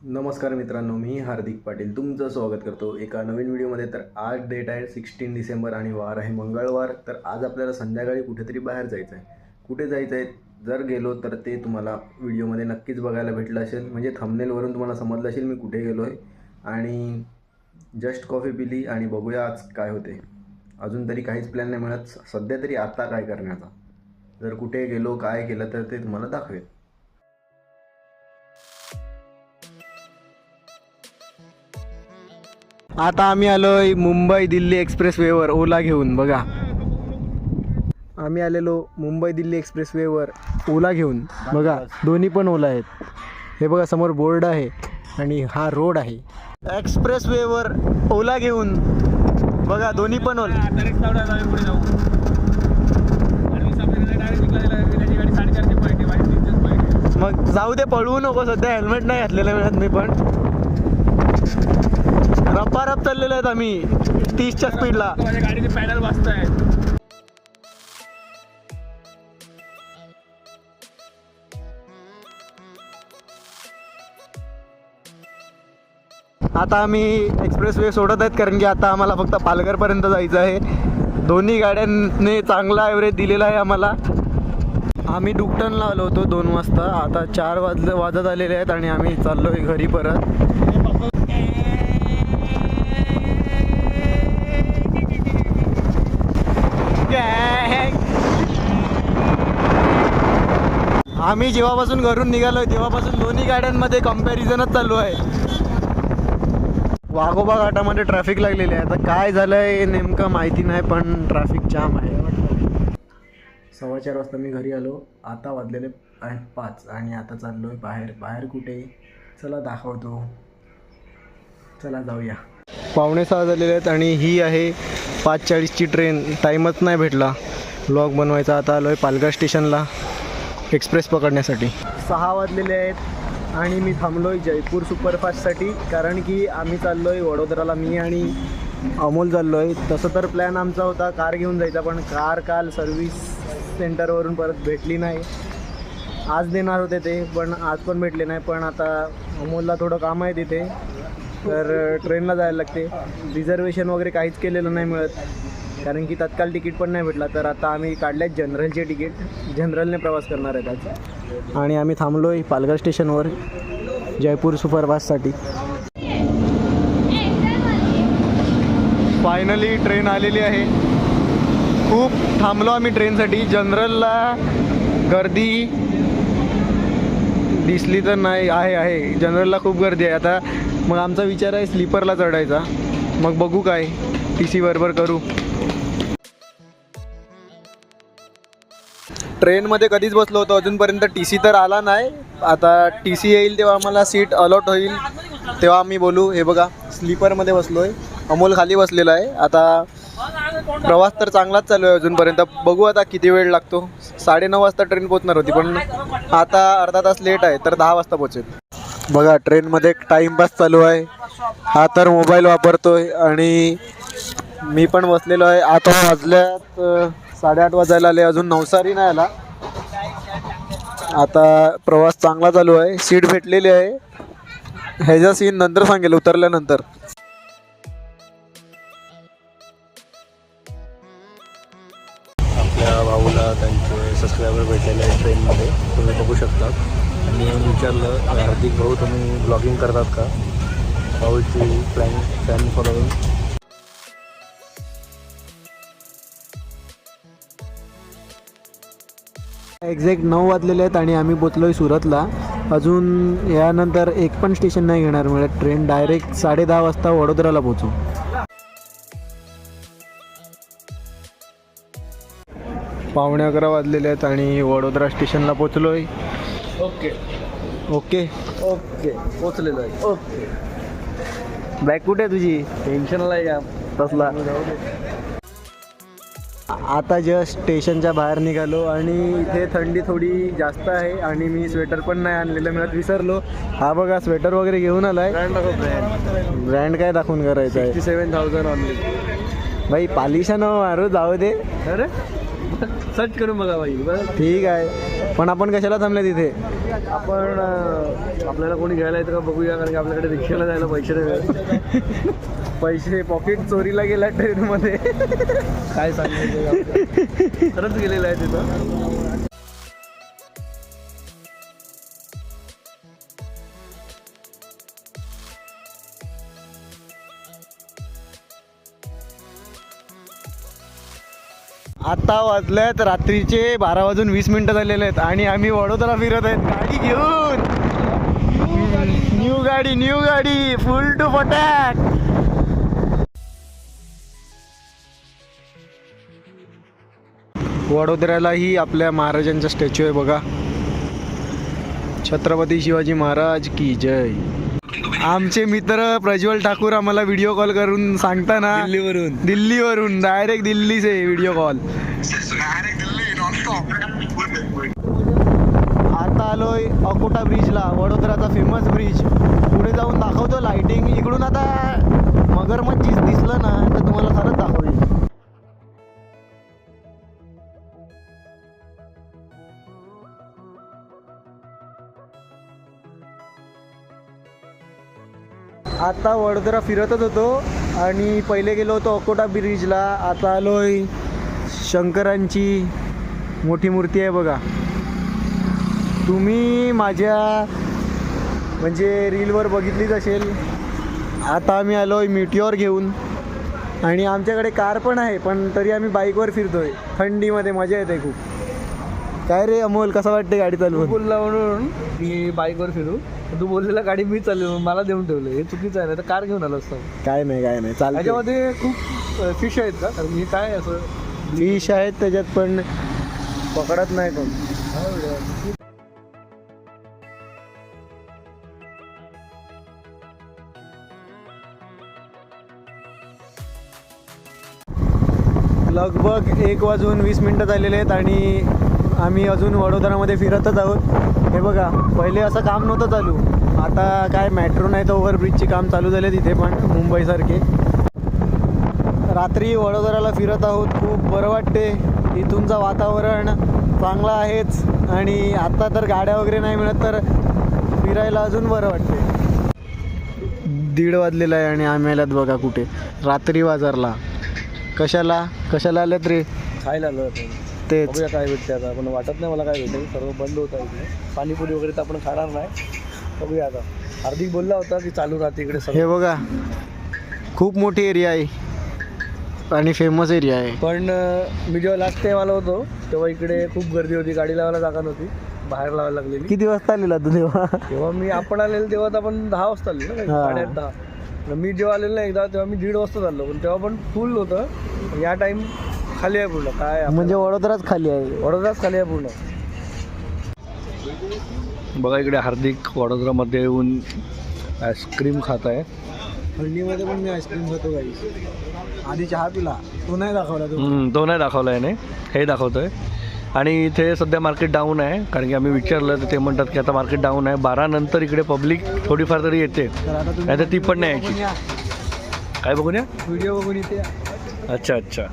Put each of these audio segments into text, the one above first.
नमस्कार मित्रांनो, मी हार्दिक पाटील तुमचं स्वागत करतो एका नवीन व्हिडिओमध्ये. तर आज डेट आहे 16 डिसेंबर आणि वार आहे मंगळवार. तर आज आपल्याला संध्याकाळी कुठेतरी बाहेर जायचं आहे. कुठे जायचं आहे जर गेलो तर ते तुम्हाला व्हिडिओमध्ये नक्कीच बघायला भेटलं असेल. म्हणजे थंबनेलवरून तुम्हाला समजलं असेल मी कुठे गेलो आहे. आणि जस्ट कॉफी पिली आणि बघूया आज काय होते. अजून तरी काहीच प्लॅन नाही मिळत सध्या तरी आता काय करण्याचा. जर कुठे गेलो काय केलं तर ते तुम्हाला दाखवेल. आता आम्ही आलोय मुंबई दिल्ली एक्सप्रेस वेवर ओला घेऊन. बघा आम्ही आलेलो मुंबई दिल्ली एक्सप्रेस वेवर ओला घेऊन. बघा दोन्ही पण ओला आहेत. हे बघा समोर बोर्ड आहे आणि हा रोड आहे. एक्सप्रेस वेवर ओला घेऊन बघा दोन्ही पण ओला. मग जाऊ दे पळवू नको. सध्या हेल्मेट नाही घातलेलं मिळत मी पण. रप्पा चाललेलो आहेत आम्ही 30च्या स्पीडला. माझ्या गाडीचे पॅडल वाजत आहेत. आता आम्ही एक्सप्रेस वे सोडत आहेत कारण की आता आम्हाला फक्त पालघरपर्यंत जायचं आहे. दोन्ही गाड्यांनी चांगला ॲव्हरेज दिलेला आहे आम्हाला. आम्ही डुकटनला आलो होतो 2 वाजता. आता 4 वाजत आलेले आहेत आणि आम्ही चाललो आहे घरी परत. आम्ही जेव्हापासून घरून निघालोय तेव्हापासून दोन्ही गाड्यांमध्ये कंपॅरिझनच चालू आहे. वाघोबा घाटामध्ये ट्रॅफिक लागलेली आहे. आता काय झालं आहे नेमकं माहिती नाही पण ट्रॅफिक जाम आहे. 4:15 वाजता मी घरी आलो. आता वाजलेले आहेत 5 आणि आता चाललो आहे बाहेर कुठे चला दाखवतो. चला जाऊया. 5:45 झालेले आहेत आणि ही आहे 5:40ची ट्रेन. टाईमच नाही भेटला व्लॉग बनवायचा. आता आलो आहे पालघर स्टेशनला एक्सप्रेस पकडण्यासाठी. 6 वाजलेले आहेत आणि मी थांबलो आहे जयपूर सुपरफास्टसाठी कारण की आम्ही चाललो आहे वडोदराला. मी आणि अमोल चाललो आहे. तसं तर प्लॅन आमचा होता कार घेऊन जायचा पण कार काल सर्व्हिस सेंटरवरून परत भेटली नाही. आज देणार होते ते पण आज पण भेटले नाही. पण आता अमोलला थोडं काम आहे तिथे तर ट्रेनला जायला लागते. रिझर्वेशन वगैरे काहीच केलेलं नाही मिळत कारण की तत्काल तिकीट पण नाही भेटला. तर आता आम्ही काढले आहेत जनरलचे तिकीट. जनरलने प्रवास करणार आहेत आज. आणि आम्ही थांबलो आहे पालघर स्टेशनवर जयपूर सुपरफास्टसाठी. फायनली ट्रेन आलेली आहे. खूप थांबलो आम्ही ट्रेनसाठी. जनरलला गर्दी दिसली तर नाही आहे जनरलला खूप गर्दी आहे. आता मग आमचा विचार आहे स्लीपरला चढायचा. मग बघू काय TC बरोबर करू. ट्रेनमध्ये कधीच बसलो होतो अजूनपर्यंत. TC तर आला नाही. आता TC येईल तेव्हा आम्हाला सीट अलॉट होईल तेव्हा आम्ही बोलू. हे बघा स्लीपरमध्ये बसलो आहे. अमोल खाली बसलेला आहे. आता प्रवास तर चांगलाच चालू आहे अजूनपर्यंत. बघू आता किती वेळ लागतो. 9:30 वाजता ट्रेन पोचणार होती पण आता अर्धा तास लेट आहे तर 10 वाजता पोचेल. बघा ट्रेनमध्ये टाईमपास चालू आहे. हा तर मोबाईल वापरतोय आणि मी पण बसलेलो आहे. आता वाजल्यात 8:30 वाजायला आले. अजून नवसारी नाही आला. आता प्रवास चांगला चालू आहे. सीट भेटलेली आहे. ह्याचा सीन नंतर सांगेल उतरल्यानंतर. आपल्या भाऊला त्यांचे सबस्क्रायबर भेटलेले आहे ट्रेनमध्ये तुम्ही बघू शकता. आणि विचारलं हार्दिक भाऊ तुम्ही ब्लॉगिंग करतात का. भाऊची फॅन फॉलोविंग. एक्झॅक्ट 9 वाजलेले आहेत आणि आम्ही पोचलो आहे सुरतला. अजून यानंतर एक पण स्टेशन नाही घेणार मिळत. ट्रेन डायरेक्ट 10:30 वाजता वडोदराला पोचू. 11:15 वाजलेले आहेत आणि वडोदरा स्टेशनला पोचलो आहे. ओके पोचलेलो आहे. ओके. बॅग कुठे आहे तुझी. टेन्शनला आहे का तसला. आता जस्ट स्टेशनच्या बाहेर निघालो आणि इथे थंडी थोडी जास्त आहे आणि मी स्वेटर पण नाही आणलेलं मिळत विसरलो. हा बघा स्वेटर वगैरे घेऊन आलाय. ब्रँड काय दाखवून करायचं आहे. 67,000 ऑनली. भाई पालिशा न मारू जाऊ दे. अरे सर्च करून बघा भाई. ठीक आहे. पण आपण कशाला थांबले तिथे? आपण आपल्याला कोणी घ्यायला येतं का बघूया, कारण की आपल्याकडे रिक्षाला जायला पैसे नाही. पैसे पॉकेट चोरीला गेला ट्रेनमध्ये. काय सांगायचं, खरंच गेलेलं आहे तिथं. आता वाजल्यात रात्रीचे 12:20 झालेले आहेत आणि आम्ही वडोदरा फिरत आहेत गाडी घेऊन. न्यू गाडी फुल टू पटॅक. वडोदऱ्यालाही आपल्या महाराजांचा स्टॅच्यू आहे बघा. छत्रपती शिवाजी महाराज की जय. आमचे मित्र प्रज्वल ठाकूर आम्हाला व्हिडिओ कॉल करून सांगताना दिल्लीवरून डायरेक्ट दिल्लीचे व्हिडिओ कॉल. आता आलोय अकोटा ब्रिजला, वडोदराचा फेमस ब्रिज. पुढे जाऊन दाखवतो लाइटिंग. इकडून आता मगरमच्छ दिसलं ना तर तुम्हाला खरंच दाखवेल. आता वडोदरा फिरतच होतो आणि पहिले गेलो होतो अकोटा ब्रिजला. आता आलोय शंकरांची मोठी मूर्ती आहे बघा. तुम्ही माझ्या म्हणजे रीलवर बघितलीच असेल. आता आम्ही आलोय मिटिओर घेऊन आणि आमच्याकडे कार पण आहे, पण तरी आम्ही बाईकवर फिरतोय थंडीमध्ये. मजा येते खूप. काय रे अमोल, कसं वाटते गाडी चालवून? बोलला म्हणून मी बाईकवर फिरू, तू बोललेला गाडी मी चालू मला देऊन ठेवलं. हे चुकीचं आहे ना, तर कार घेऊन आलो असतो. काय नाही चालतं. त्याच्यामध्ये खूप फिश आहेत का? कारण मी काय असं फिश आहेत त्याच्यात, पण पकडत नाही कोण. लगभग 1:20 झालेले आहेत आणि आम्ही अजून वडोदरामध्ये फिरतच आहोत. हे बघा, पहिले असं काम नव्हतं चालू. आता काय मेट्रो नाही तर ओव्हरब्रिजचे काम चालू झाले तिथे पण मुंबईसारखे. रात्री वडोदराला फिरत आहोत. खूप बरं वाटते. इथूनचं वातावरण चांगलं आहेच आणि आता तर गाड्या वगैरे नाही मिळत तर फिरायला अजून बरं वाटते. 1:30 वाजलेला आहे आणि आम्ही आल्यात बघा कुठे, रात्री बाजारला. कशाला आल्यात रे? खायला आलो आपण. तेच बघूया काय भेटते आता. पण वाटत नाही मला काय भेटेल, सर्व बंद होतं इकडे. पाणीपुरी वगैरे तर आपण खाणार नाही. बघूया आता. हार्दिक बोलला होता की चालू राहते इकडे सगळं. हे बघा, खूप मोठी एरिया आहे आणि फेमस एरिया आहे. पण मी जेव्हा लास्ट टाइम आलो होतो तेव्हा इकडे खूप गर्दी होती. गाडी लावायला जागा नव्हती, बाहेर लावायला लागलेली. किती वाजता आलेला तू तेव्हा? तेव्हा आपण आलेलो तेव्हा तर आपण 10 वाजता आलो ना, 8:30. मी जेव्हा आलेलो ना एकदा, तेव्हा मी 1:30 वाजता चाललो, पण तेव्हा पण फुल होतं. या टाइम खाली आहे पूर्ण. काय म्हणजे वडोदराच खाली आहे? वडोदराच खाली आहे पूर्ण. बघा इकडे हार्दिक वडोदरामध्ये येऊन आईस्क्रीम खात आहे. थंडीमध्ये पण मी आईस्क्रीम खातो काही. आधी चहा पिला, तो नाही दाखवला. तो नाही दाखवला आहे नाही, हे दाखवतोय. आणि इथे सध्या मार्केट डाऊन आहे, कारण की आम्ही विचारलं तर ते म्हणतात की आता मार्केट डाऊन आहे. 12 नंतर इकडे पब्लिक थोडीफार तरी येते, नाही तर ती पण नाही यायची. काय बघून या, व्हिडिओ बघून येते. अच्छा.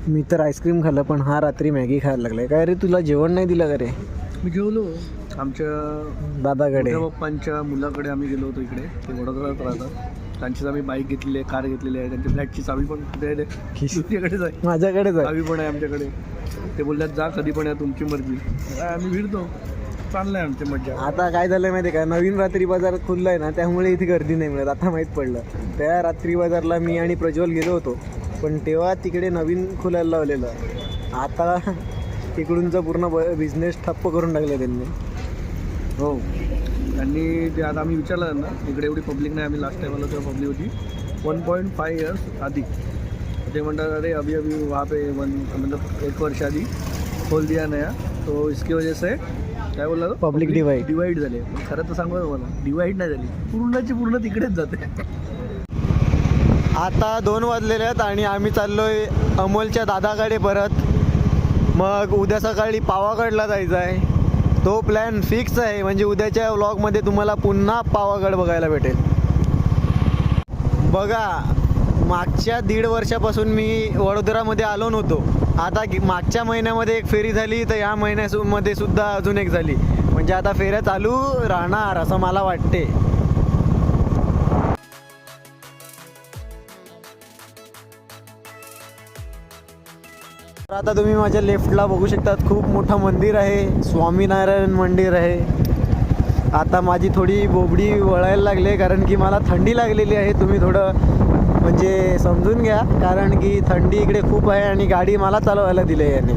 मी तर आईस्क्रीम खाल्लं, पण हा रात्री मॅगी खायला लागलाय. काय रे, तुला जेवण नाही दिलं का रे? मी जेवलो आमच्या दादाकडे. पप्पांच्या मुलाकडे आम्ही गेलो होतो. इकडे ते वडोदरात राहतात. त्यांचीच आम्ही बाईक घेतलेली आहे, कार घेतलेली आहे. त्यांच्या फ्लॅटची चावी पण कुठे आहे? तुझ्याकडेच आहे. माझ्याकडेच आहे. चावी पण आहे आमच्याकडे. ते बोलल्यात जा कधी पण या, तुमची मर्जी. आम्ही फिरतो, चाललंय आमची मज्जा. आता काय झालं माहिती आहे का, नवीन रात्री बाजार खुललाय ना, त्यामुळे इथे गर्दी नाही मिळत. आता माहीत पडलं. त्या रात्री बाजारला मी आणि प्रज्वल गेलो होतो, पण तेव्हा तिकडे नवीन खुलायला लावलेलं. आता तिकडूनचा पूर्ण बिझनेस ठप्प करून टाकला त्यांनी. हो, त्यांनी ते आता आम्ही विचारलं त्यांना, इकडे एवढी पब्लिक नाही. आम्ही लास्ट टाइम आलो तेव्हा पब्लिक होती 1.5 इयर्स आधी. ते म्हणतात अरे अभी वहाँ पे मतलब 1 वर्ष आधी खोल दिया नया, तो इसकी वजह से काय बोलला तो, पब्लिक डिवाइड झाले. खरं तर सांगू तुम्हाला, डिवाइड नाही झाली, पूर्णची पूर्ण तिकडेच जाते. आता 2 वाजलेले आहेत आणि आम्ही चाललोय अमोलच्या दादाकडे परत. मग उद्या सकाळी पावागडला जायचं आहे. तो प्लॅन फिक्स आहे. म्हणजे उद्याच्या व्लॉगमध्ये तुम्हाला पुन्हा पावागड बघायला भेटेल. बघा, मागच्या 1.5 वर्षापासून मी वडोदरामध्ये आलो नव्हतो आता मागच्या महिन्यामध्ये एक फेरी झाली तर या महिन्यामध्ये सुद्धा अजून एक झाली. म्हणजे आता फेऱ्या चालू राहणार असं मला वाटते. तर आता तुम्ही माझ्या लेफ्टला बघू शकतात खूप मोठं मंदिर आहे, स्वामीनारायण मंदिर आहे. आता माझी थोडी बोबडी वळायला लागली कारण की मला थंडी लागलेली आहे. तुम्ही थोडं म्हणजे समजून घ्या कारण की थंडी इकडे खूप आहे आणि गाडी मला चालवायला दिली आहे याने.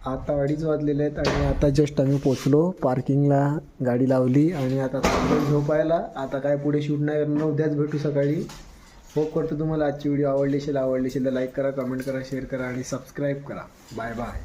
आता 2:30 वाजलेले आहेत आणि आता जस्ट आम्ही पोचलो पार्किंगला, गाडी लावली आणि आता चाललो झोपायला. आता काय पुढे शूट नाही करणार, उद्याच भेटू सकाळी. होप करतो तुम्हाला आजची व्हिडिओ आवडली असेल तर लाईक करा, कमेंट करा, शेअर करा आणि सबस्क्राईब करा. Bye bye.